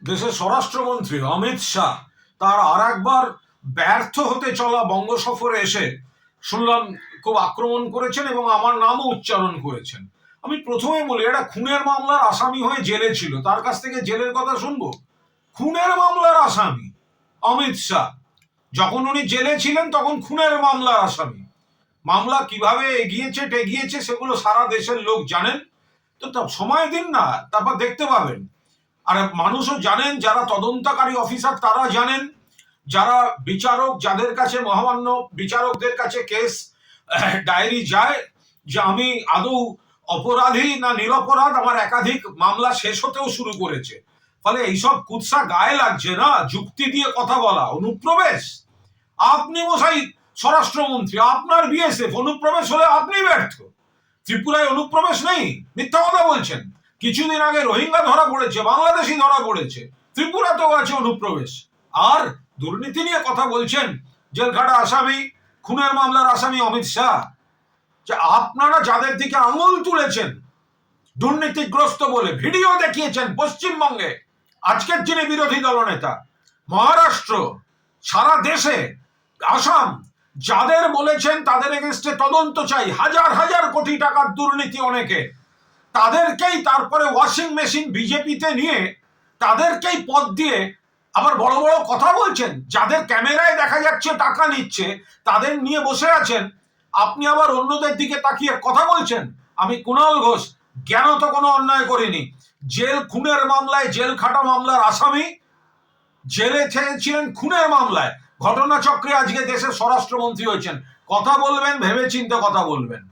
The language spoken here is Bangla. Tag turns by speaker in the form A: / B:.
A: দেশের স্বরাষ্ট্রমন্ত্রী অমিত শাহ তার আর একবার ব্যর্থ হতে চলা বঙ্গ সফরে এসে শুনলাম খুব আক্রমণ করেছেন এবং আমার নামও উচ্চারণ করেছেন। আমি প্রথমে বলি, এটা খুনের মামলার আসামি হয়ে জেলে ছিল, তার কাছ থেকে জেলের কথা শুনবো? খুনের মামলার আসামি অমিত শাহ, যখন উনি জেলে ছিলেন তখন খুনের মামলার আসামি। মামলা কিভাবে এগিয়েছে টেগিয়েছে সেগুলো সারা দেশের লোক জানেন। তো সময় দিন না, তারপর দেখতে পাবেন। আর মানুষও জানেন, যারা তদন্তকারী অফিসার তারা জানেন, যারা বিচারক, যাদের কাছে মহামান্য বিচারকদের কাছে কেস ডায়েরি যায় যে আমি আদৌ অপরাধী না নিরপরাধ, আমার একাধিক মামলা শেষ হতেও শুরু করেছে। ফলে এইসব কুৎসা গায়ে লাগছে না, যুক্তি দিয়ে কথা বলা। অনুপ্রবেশ, আপনি মশাই স্বরাষ্ট্রমন্ত্রী, আপনার বিএসএফ, অনুপ্রবেশ হলে আপনি ব্যর্থ। ত্রিপুরায় অনুপ্রবেশ নেই, মিথ্যা কথা বলছেন। কিছুদিন আগে রোহিঙ্গা ধরা পড়েছে, বাংলাদেশি ধরা পড়েছে, ত্রিপুরাতেও আছে অনুপ্রবেশ। আর দুর্নীতি নিয়ে কথা বলছেন, জেলখাটা আসামি, খুনের মামলার আসামি অমিত শাহ। যে আপনারা যাদের দিকে আঙুল তুলেছেন দুর্নীতিগ্রস্ত বলে, ভিডিও দেখিয়েছেন পশ্চিমবঙ্গে, আজকের যিনি বিরোধী দলনেতা, মহারাষ্ট্র, সারা দেশে, আসাম, যাদের বলেছেন তাদের এগেনস্টে তদন্ত চাই, হাজার হাজার কোটি টাকার দুর্নীতি অনেকে, তাদেরকেই তারপরে ওয়াশিং মেশিন বিজেপিতে নিয়ে তাদেরকেই পদ দিয়ে আবার বড় বড় কথা বলছেন। যাদের ক্যামেরায় দেখা যাচ্ছে টাকা নিচ্ছে, তাদের নিয়ে বসে আছেন, আপনি আবার অন্যদের দিকে তাকিয়ে কথা বলছেন। আমি কুণাল ঘোষ জ্ঞানত কোনো অন্যায় করিনি। জেল খুনের মামলায়, জেল খাটা মামলার আসামি, জেলে ছিলেন খুনের মামলায়, ঘটনাচক্রে আজকে দেশের স্বরাষ্ট্রমন্ত্রী হয়েছেন। কথা বলবেন ভেবে চিন্তে কথা বলবেন।